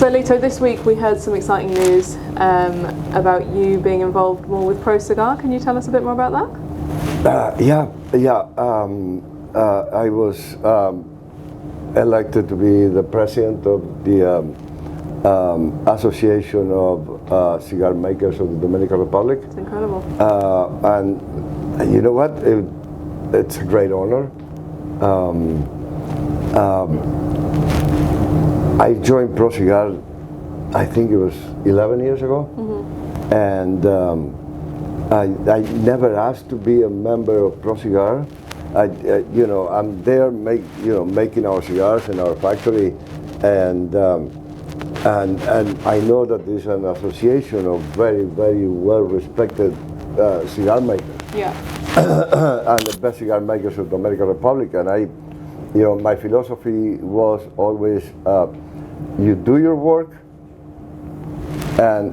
So Litto, this week we heard some exciting news about you being involved more with Procigar. Can you tell us a bit more about that? I was elected to be the president of the Association of Cigar Makers of the Dominican Republic. It's incredible. And you know what? It's a great honor. I joined Procigar, I think it was 11 years ago, and I never asked to be a member of Procigar. I'm there, making our cigars in our factory, and I know that there's an association of very, very well-respected cigar makers. Yeah. And the best cigar makers of the Dominican Republic, and my philosophy was always, you do your work, and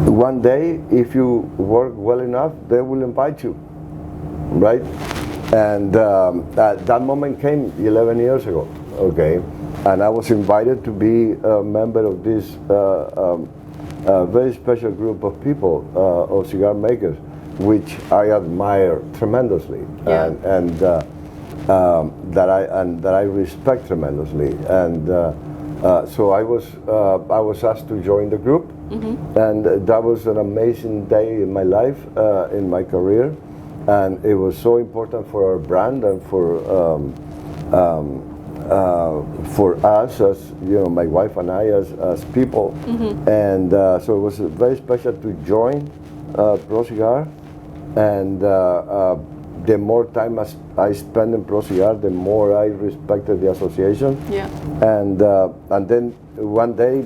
one day, if you work well enough, they will invite you, right? And that moment came 11 years ago, okay? And I was invited to be a member of this very special group of people, of cigar makers, which I admire tremendously, yeah. and that I respect tremendously. And so I was asked to join the group, and that was an amazing day in my life, in my career, and it was so important for our brand and for us as my wife and I as people, and so it was very special to join Procigar, and the more time I spent in Procigar, the more I respected the association. Yeah. And then one day,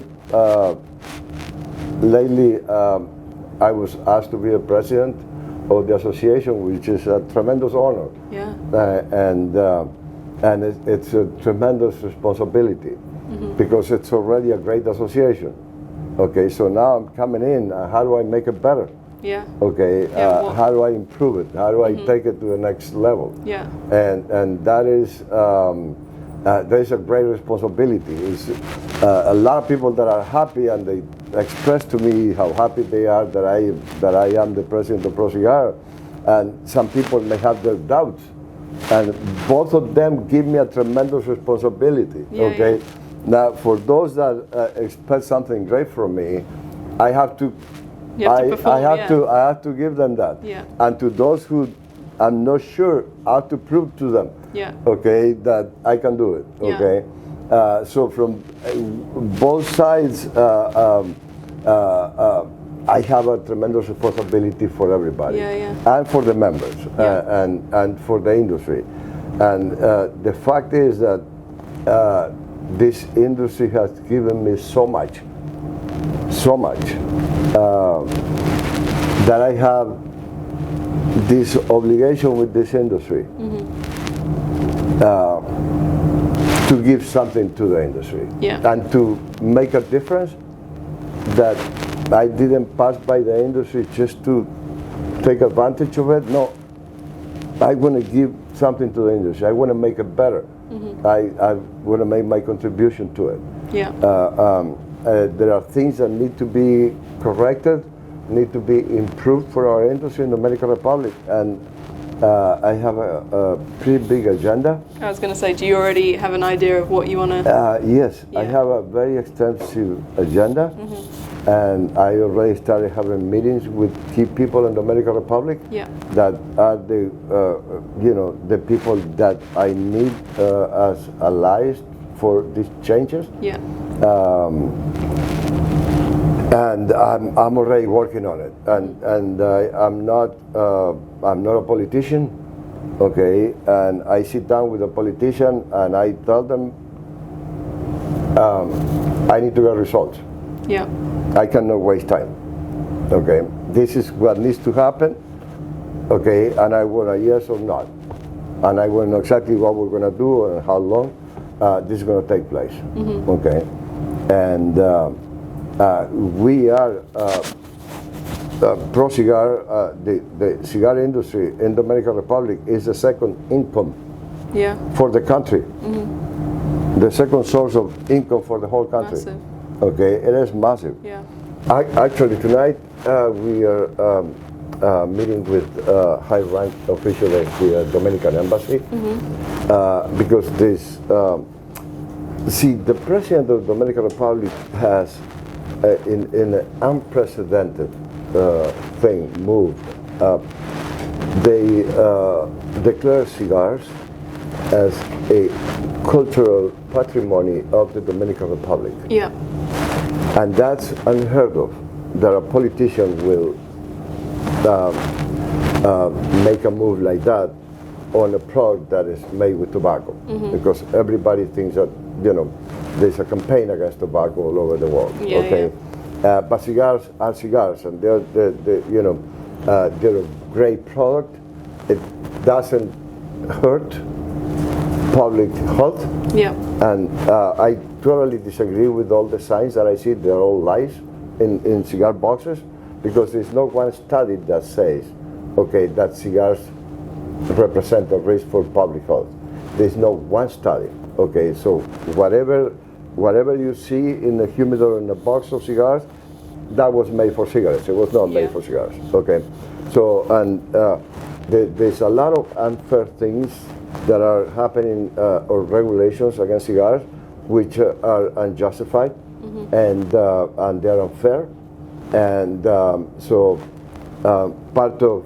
lately, I was asked to be the president of the association, which is a tremendous honor. Yeah. And it's a tremendous responsibility, because it's already a great association. Okay, so now I'm coming in. How do I make it better? Yeah. Okay. Yeah, how do I improve it? How do I take it to the next level? Yeah. And that is there is a great responsibility. It's a lot of people that are happy, and they express to me how happy they are that I am the president of Procigar, and some people may have their doubts, and both of them give me a tremendous responsibility. Yeah, okay. yeah. Now, for those that expect something great from me, I have to. I have to give them that. Yeah. And to those who I'm not sure, I have to prove to them. Yeah. Okay, that I can do it. Yeah. Okay. So from both sides, I have a tremendous responsibility for everybody, Yeah, yeah. and for the members, Yeah. and for the industry. And the fact is that this industry has given me so much, that I have this obligation with this industry to give something to the industry, Yeah. and to make a difference, that I didn't pass by the industry just to take advantage of it. No, I want to give something to the industry. I want to make it better. I want to make my contribution to it. Yeah. There are things that need to be corrected, need to be improved for our industry in the Dominican Republic, and I have a pretty big agenda. I was going to say, do you already have an idea of what you want to? Yes, Yeah. I have a very extensive agenda, and I already started having meetings with key people in the Dominican Republic, Yeah. that are the people that I need as allies for these changes. Yeah. And I'm already working on it, and I'm not a politician, okay? And I sit down with a politician and I tell them I need to get results. Yeah. I cannot waste time, okay? This is what needs to happen, okay? And I want a yes or not, and I want to know exactly what we're going to do and how long this is going to take place, okay? And we are Procigar, the cigar industry in the Dominican Republic is the second income Yeah. for the country. the second source of income for the whole country. Massive. Okay, it is massive. Yeah. Actually, tonight we are meeting with high-ranked officials at the Dominican embassy because this. See, the president of the Dominican Republic has, in an unprecedented move. They declare cigars as a cultural patrimony of the Dominican Republic. Yeah. And that's unheard of, that a politician will make a move like that on a product that is made with tobacco, because everybody thinks that, you know, there's a campaign against tobacco all over the world. Yeah, okay, but cigars are cigars, and they're a great product. It doesn't hurt public health. Yeah. And I totally disagree with all the signs that I see. They're all lies in cigar boxes, because there's no one study that says, okay, that cigars represent a risk for public health. There's no one study. Okay, so whatever you see in the humidor in a box of cigars, that was made for cigarettes. It was not made for cigars. Okay, so and there's a lot of unfair things that are happening, or regulations against cigars, which are unjustified, and they're unfair, and so part of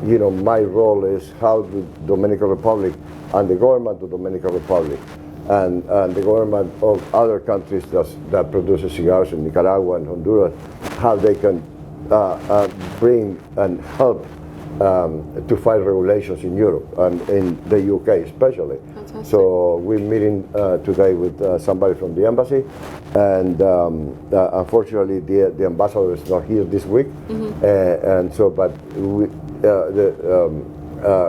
you know, my role is how the Dominican Republic and the government of the Dominican Republic and the government of other countries that produces cigars in Nicaragua and Honduras, how they can bring and help to fight regulations in Europe and in the UK especially. Fantastic. So we're meeting today with somebody from the embassy, and unfortunately the ambassador is not here this week, and so but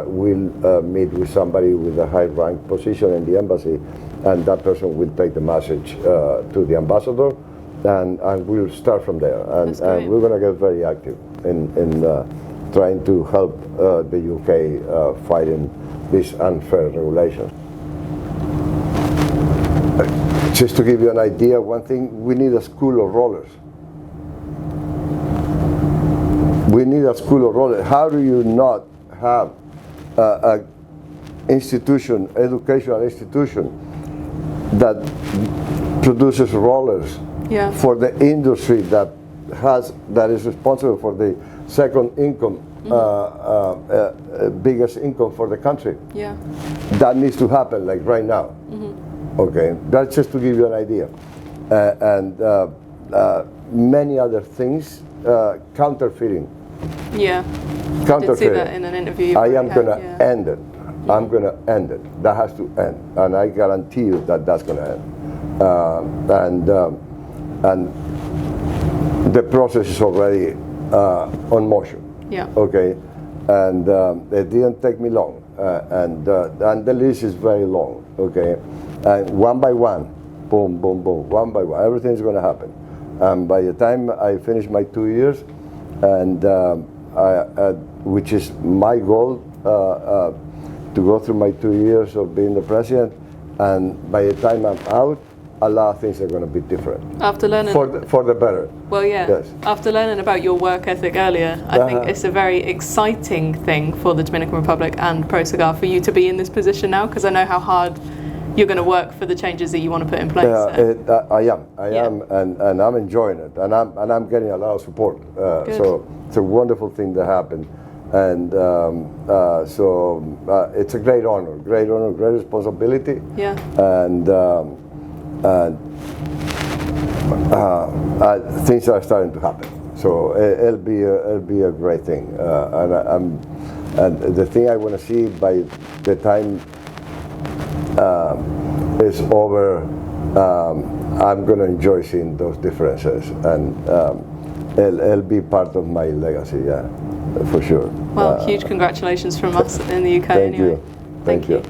we'll meet with somebody with a high-ranked position in the embassy, and that person will take the message to the ambassador, and we'll start from there, and we're going to get very active in trying to help the UK fighting these unfair regulations. Just to give you an idea, one thing, we need a school of rollers. We need a school of rollers. How do you not have an institution, educational institution, that produces rollers for the industry that is responsible for the second income, biggest income for the country? Yeah, that needs to happen, like right now. Okay, that's just to give you an idea, and many other things, counterfeiting. Yeah, I did see that in an interview. I am going to end it. I'm going to end it. That has to end, and I guarantee you that that's going to end. And the process is already on motion. Yeah. Okay, and it didn't take me long, and the list is very long. Okay, and one by one, boom, boom, boom, one by one, everything is going to happen. And by the time I finish my 2 years, and which is my goal, to go through my 2 years of being the president, and by the time I'm out, a lot of things are going to be different. After learning for the better. Well, yeah. Yes. After learning about your work ethic earlier, I think it's a very exciting thing for the Dominican Republic and Procigar for you to be in this position now, because I know how hard you're going to work for the changes that you want to put in place. I am, and I'm enjoying it, and I'm getting a lot of support. So it's a wonderful thing that happened, and so it's a great honor, great responsibility. Yeah. And things are starting to happen. So it'll be a great thing, and the thing I want to see by the time is over, I'm going to enjoy seeing those differences, and it'll be part of my legacy, yeah, for sure. Well, huge congratulations from us in the UK. Thank you. Thank you.